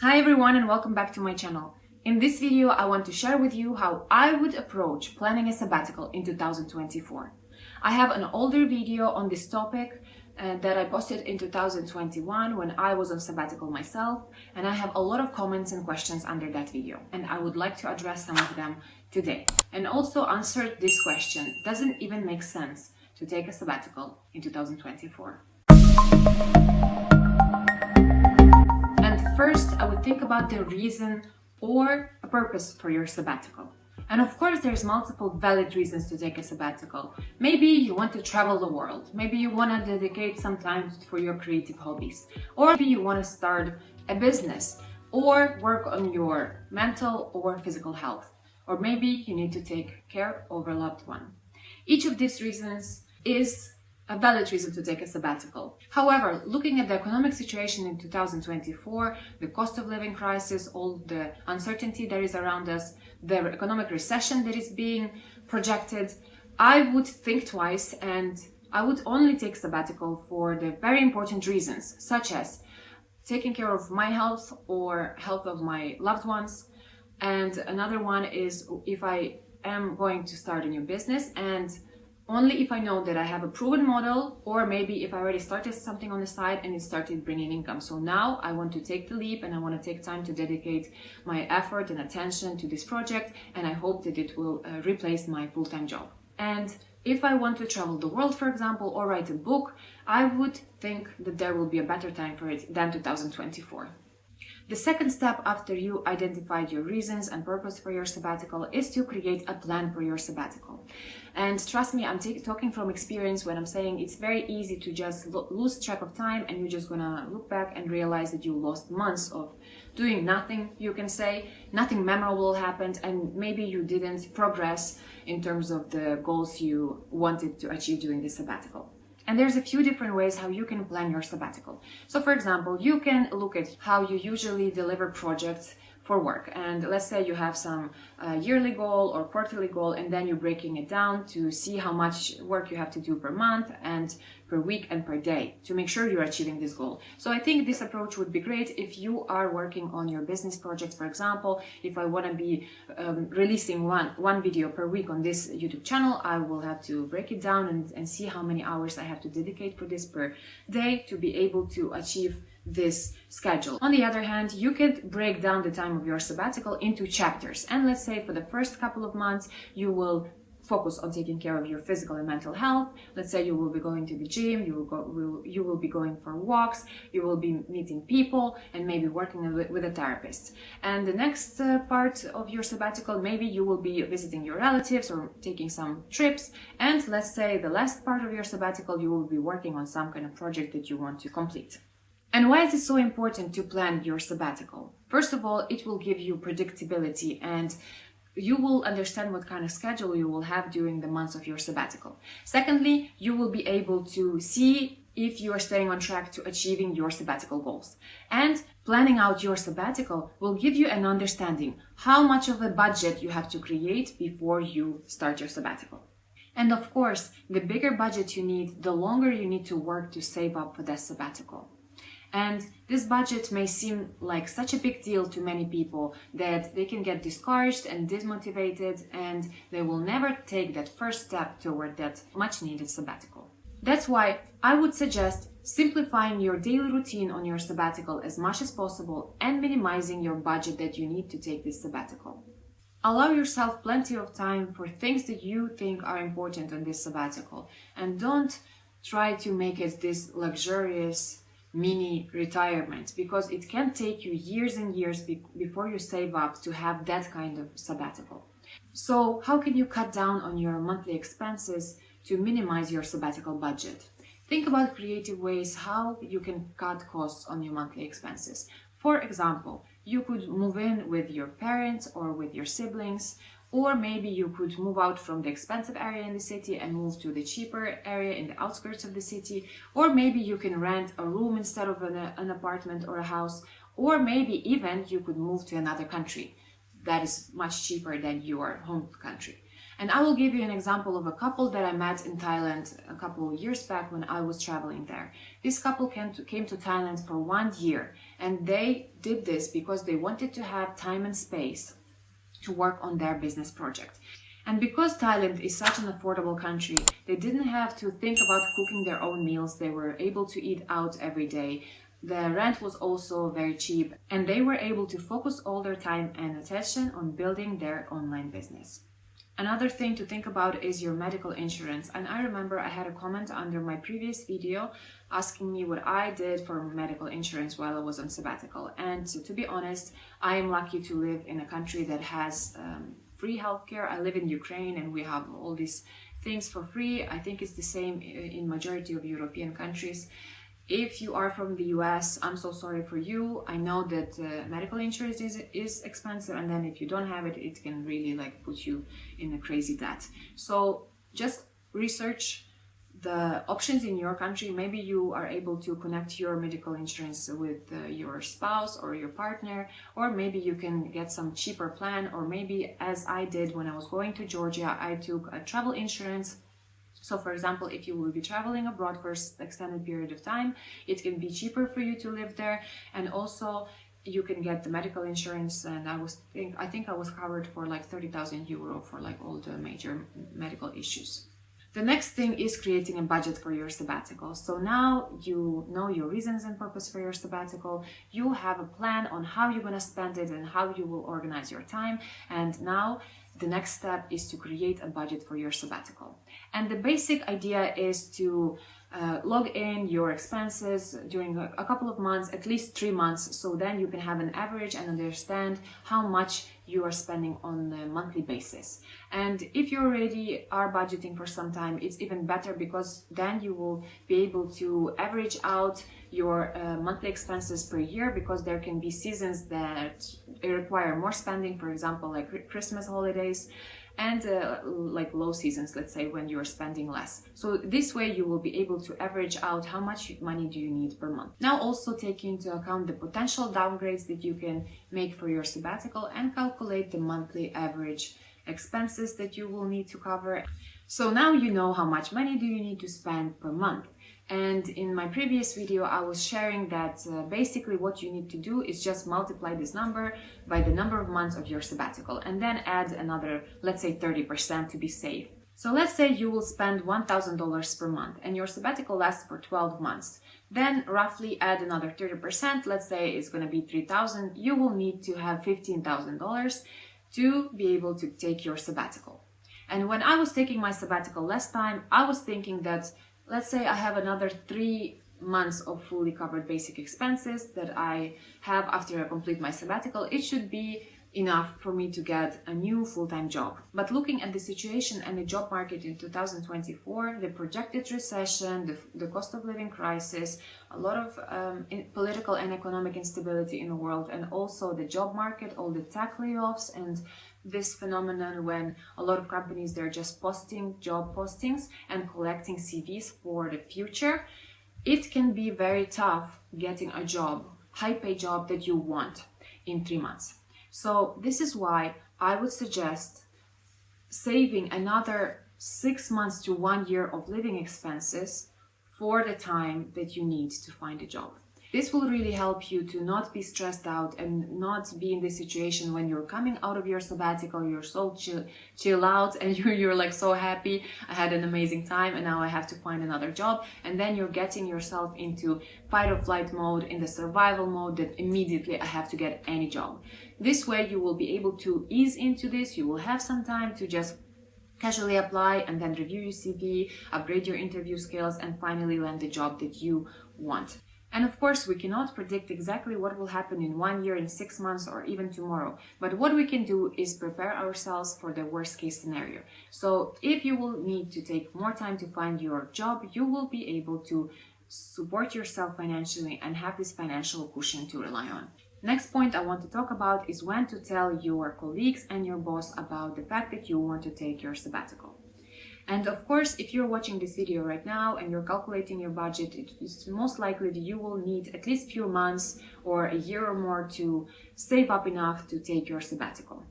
Hi everyone and welcome back to my channel. In this video, I want to share with you how I would approach planning a sabbatical in 2024. I have an older video on this topic that I posted in 2021 when I was on sabbatical myself, and I have a lot of comments and questions under that video, and I would like to address some of them today. And also answer this question: does it even make sense to take a sabbatical in 2024? First, I would think about the reason or a purpose for your sabbatical. And of course, there's multiple valid reasons to take a sabbatical. Maybe you want to travel the world. Maybe you want to dedicate some time for your creative hobbies. Or maybe you want to start a business or work on your mental or physical health. Or maybe you need to take care of a loved one. Each of these reasons is a valid reason to take a sabbatical. However, looking at the economic situation in 2024, the cost of living crisis, all the uncertainty that is around us, the economic recession that is being projected, I would think twice and I would only take sabbatical for the very important reasons, such as taking care of my health or health of my loved ones. And another one is if I am going to start a new business, and only if I know that I have a proven model, or maybe if I already started something on the side and it started bringing income. So now I want to take the leap and I want to take time to dedicate my effort and attention to this project, and I hope that it will replace my full-time job. And if I want to travel the world, for example, or write a book, I would think that there will be a better time for it than 2024. The second step after you identified your reasons and purpose for your sabbatical is to create a plan for your sabbatical. And trust me, I'm talking from experience when I'm saying it's very easy to just lose track of time, and you're just gonna look back and realize that you lost months of doing nothing, you can say. Nothing memorable happened, and maybe you didn't progress in terms of the goals you wanted to achieve during the sabbatical. And there's a few different ways how you can plan your sabbatical. So for example, you can look at how you usually deliver projects for work. And let's say you have some yearly goal or quarterly goal, and then you're breaking it down to see how much work you have to do per month and per week and per day to make sure you're achieving this goal. So I think this approach would be great if you are working on your business project. For example, if I want to be releasing one video per week on this YouTube channel, I will have to break it down and see how many hours I have to dedicate for this per day to be able to achieve this schedule. On the other hand, you could break down the time of your sabbatical into chapters. And let's say for the first couple of months, you will focus on taking care of your physical and mental health. Let's say you will be going to the gym, you will be going for walks, you will be meeting people, and maybe working with a therapist. And the next part of your sabbatical, maybe you will be visiting your relatives or taking some trips. And let's say the last part of your sabbatical, you will be working on some kind of project that you want to complete. And why is it so important to plan your sabbatical? First of all, it will give you predictability, and you will understand what kind of schedule you will have during the months of your sabbatical. Secondly, you will be able to see if you are staying on track to achieving your sabbatical goals. And planning out your sabbatical will give you an understanding how much of a budget you have to create before you start your sabbatical. And of course, the bigger budget you need, the longer you need to work to save up for that sabbatical. And this budget may seem like such a big deal to many people that they can get discouraged and demotivated, and they will never take that first step toward that much needed sabbatical. That's why I would suggest simplifying your daily routine on your sabbatical as much as possible and minimizing your budget that you need to take this sabbatical. Allow yourself plenty of time for things that you think are important on this sabbatical, and don't try to make it this luxurious mini retirement, because it can take you years and years before you save up to have that kind of sabbatical. So how can you cut down on your monthly expenses to minimize your sabbatical budget? Think about creative ways how you can cut costs on your monthly expenses. For example, you could move in with your parents or with your siblings, or maybe you could move out from the expensive area in the city and move to the cheaper area in the outskirts of the city. Or maybe you can rent a room instead of an apartment or a house. Or maybe even you could move to another country that is much cheaper than your home country. And I will give you an example of a couple that I met in Thailand a couple of years back when I was traveling there. This couple came to Thailand for 1 year, and they did this because they wanted to have time and space to work on their business project. And because Thailand is such an affordable country, they didn't have to think about cooking their own meals. They were able to eat out every day. The rent was also very cheap, and they were able to focus all their time and attention on building their online business. Another thing to think about is your medical insurance. And I remember I had a comment under my previous video asking me what I did for medical insurance while I was on sabbatical. And to be honest, I am lucky to live in a country that has free healthcare. I live in Ukraine and we have all these things for free. I think it's the same in majority of European countries. If you are from the US, I'm so sorry for you. I know that medical insurance is expensive, and then if you don't have it, it can really put you in a crazy debt. So just research the options in your country. Maybe you are able to connect your medical insurance with your spouse or your partner, or maybe you can get some cheaper plan, or maybe as I did when I was going to Georgia, I took a travel insurance. So for example, if you will be traveling abroad for an extended period of time, it can be cheaper for you to live there, and also you can get the medical insurance. And I think I was covered for 30,000 euro for all the major medical issues. The next thing is creating a budget for your sabbatical. So now you know your reasons and purpose for your sabbatical. You have a plan on how you're going to spend it and how you will organize your time. And now the next step is to create a budget for your sabbatical. And the basic idea is to log in your expenses during a couple of months, at least 3 months, so then you can have an average and understand how much you are spending on a monthly basis. And if you already are budgeting for some time, it's even better, because then you will be able to average out your monthly expenses per year, because there can be seasons that require more spending, for example, like Christmas holidays, and low seasons, let's say, when you're spending less. So this way you will be able to average out how much money do you need per month. Now also take into account the potential downgrades that you can make for your sabbatical, and calculate the monthly average expenses that you will need to cover. So now you know how much money do you need to spend per month. And in my previous video, I was sharing that basically what you need to do is just multiply this number by the number of months of your sabbatical, and then add another, let's say 30% to be safe. So let's say you will spend $1,000 per month and your sabbatical lasts for 12 months. Then roughly add another 30%, let's say it's going to be $3,000. You will need to have $15,000 to be able to take your sabbatical. And when I was taking my sabbatical last time, I was thinking that, let's say I have another 3 months of fully covered basic expenses that I have after I complete my sabbatical. It should be enough for me to get a new full-time job. But looking at the situation and the job market in 2024, the projected recession, the cost of living crisis, a lot of political and economic instability in the world, and also the job market, all the tech layoffs, and this phenomenon when a lot of companies, they're just posting job postings and collecting CVs for the future. It can be very tough getting a job, high-paid job that you want in 3 months. So this is why I would suggest saving another 6 months to 1 year of living expenses for the time that you need to find a job. This will really help you to not be stressed out and not be in this situation when you're coming out of your sabbatical, you're so chill out, and you're like so happy, I had an amazing time and now I have to find another job. And then you're getting yourself into fight or flight mode, in the survival mode, that immediately I have to get any job. This way you will be able to ease into this. You will have some time to just casually apply and then review your CV, upgrade your interview skills, and finally land the job that you want. And of course, we cannot predict exactly what will happen in 1 year, in 6 months, or even tomorrow. But what we can do is prepare ourselves for the worst case scenario. So if you will need to take more time to find your job, you will be able to support yourself financially and have this financial cushion to rely on. Next point I want to talk about is when to tell your colleagues and your boss about the fact that you want to take your sabbatical. And of course, if you're watching this video right now and you're calculating your budget, it's most likely that you will need at least a few months or a year or more to save up enough to take your sabbatical.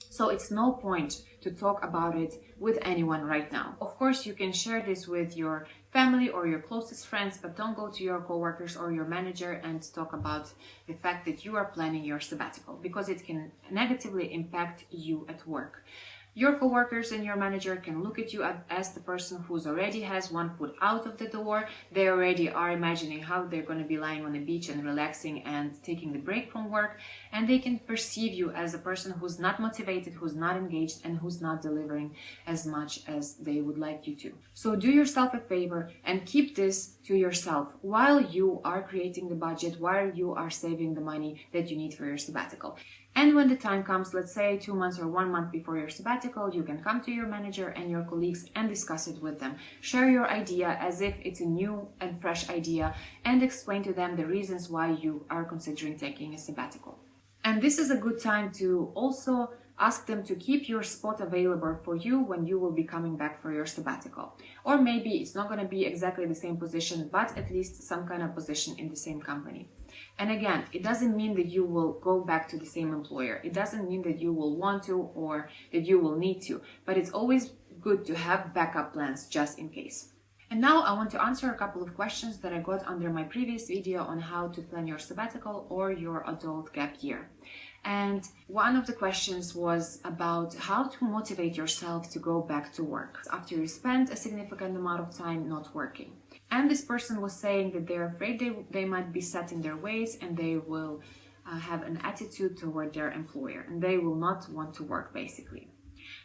So it's no point to talk about it with anyone right now. Of course, you can share this with your family or your closest friends, but don't go to your coworkers or your manager and talk about the fact that you are planning your sabbatical, because it can negatively impact you at work. Your coworkers and your manager can look at you as the person who's already has one foot out of the door. They already are imagining how they're going to be lying on the beach and relaxing and taking the break from work. And they can perceive you as a person who's not motivated, who's not engaged, and who's not delivering as much as they would like you to. So do yourself a favor and keep this to yourself while you are creating the budget, while you are saving the money that you need for your sabbatical. And when the time comes, let's say 2 months or 1 month before your sabbatical, you can come to your manager and your colleagues and discuss it with them. Share your idea as if it's a new and fresh idea and explain to them the reasons why you are considering taking a sabbatical. And this is a good time to also ask them to keep your spot available for you when you will be coming back for your sabbatical. Or maybe it's not going to be exactly the same position, but at least some kind of position in the same company. And again, it doesn't mean that you will go back to the same employer. It doesn't mean that you will want to or that you will need to, but it's always good to have backup plans just in case. And now I want to answer a couple of questions that I got under my previous video on how to plan your sabbatical or your adult gap year. And one of the questions was about how to motivate yourself to go back to work after you spend a significant amount of time not working. And this person was saying that they're afraid they might be set in their ways and they will have an attitude toward their employer and they will not want to work basically.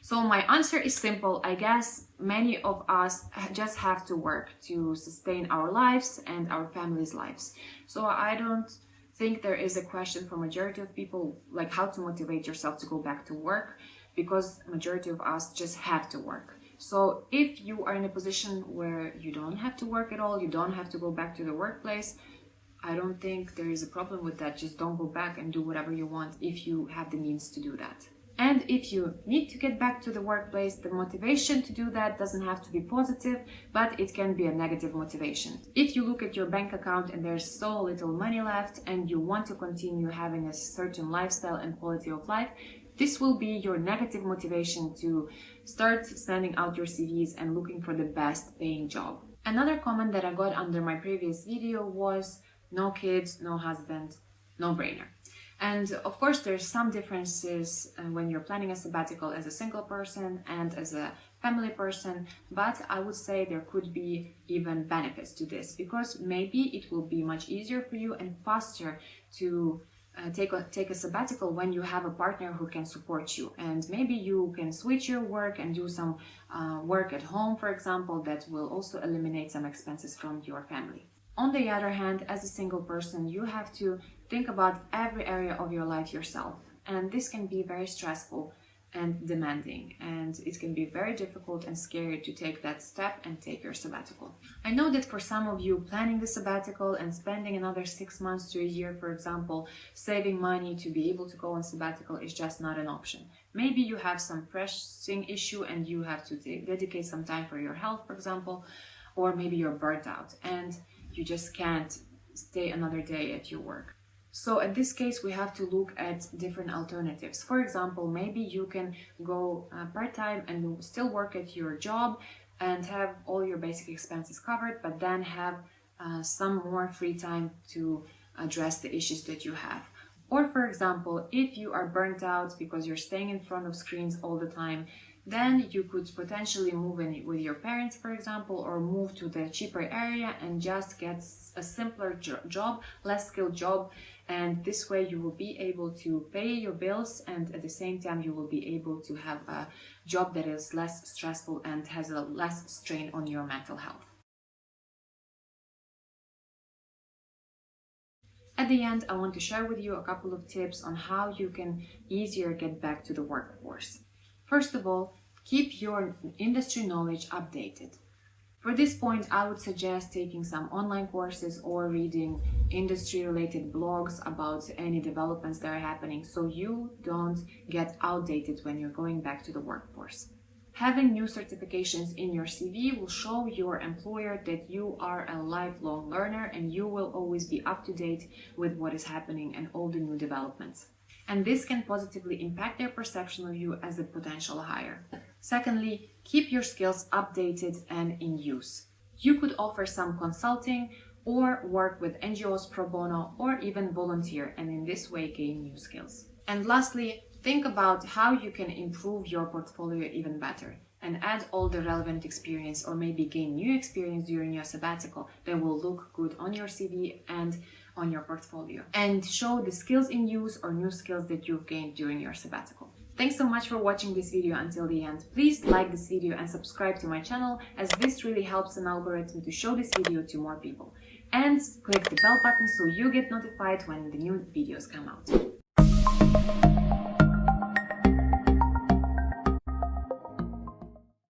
So my answer is simple. I guess many of us just have to work to sustain our lives and our families' lives. So I don't think there is a question for majority of people like how to motivate yourself to go back to work, because majority of us just have to work. So if you are in a position where you don't have to work at all, you don't have to go back to the workplace, I don't think there is a problem with that. Just don't go back and do whatever you want if you have the means to do that. And if you need to get back to the workplace, the motivation to do that doesn't have to be positive, but it can be a negative motivation. If you look at your bank account and there's so little money left and you want to continue having a certain lifestyle and quality of life, this will be your negative motivation to start sending out your CVs and looking for the best paying job. Another comment that I got under my previous video was no kids, no husband, no brainer. And of course, there's some differences when you're planning a sabbatical as a single person and as a family person, but I would say there could be even benefits to this, because maybe it will be much easier for you and faster to take a sabbatical when you have a partner who can support you, and maybe you can switch your work and do some work at home, for example, that will also eliminate some expenses from your family. On the other hand, as a single person, you have to think about every area of your life yourself, and this can be very stressful and demanding, and it can be very difficult and scary to take that step and take your sabbatical. I know that for some of you, planning the sabbatical and spending another 6 months to a year, for example, saving money to be able to go on sabbatical is just not an option. Maybe you have some pressing issue and you have to dedicate some time for your health, for example, or maybe you're burnt out and you just can't stay another day at your work. So in this case, we have to look at different alternatives. For example, maybe you can go part-time and still work at your job and have all your basic expenses covered, but then have some more free time to address the issues that you have. Or for example, if you are burnt out because you're staying in front of screens all the time, then you could potentially move in with your parents, for example, or move to the cheaper area and just get a simpler job, less skilled job. And this way you will be able to pay your bills, and at the same time you will be able to have a job that is less stressful and has a less strain on your mental health. At the end, I want to share with you a couple of tips on how you can easier get back to the workforce. First of all, keep your industry knowledge updated. For this point, I would suggest taking some online courses or reading industry-related blogs about any developments that are happening, so you don't get outdated when you're going back to the workforce. Having new certifications in your CV will show your employer that you are a lifelong learner and you will always be up to date with what is happening and all the new developments. and this can positively impact their perception of you as a potential hire. Secondly, keep your skills updated and in use. You could offer some consulting or work with NGOs pro bono or even volunteer, and in this way gain new skills. And lastly, think about how you can improve your portfolio even better and add all the relevant experience, or maybe gain new experience during your sabbatical that will look good on your CV and on your portfolio, and show the skills in use or new skills that you've gained during your sabbatical. Thanks so much for watching this video until the end. Please like this video and subscribe to my channel, as this really helps an algorithm to show this video to more people. And click the bell button so you get notified when the new videos come out.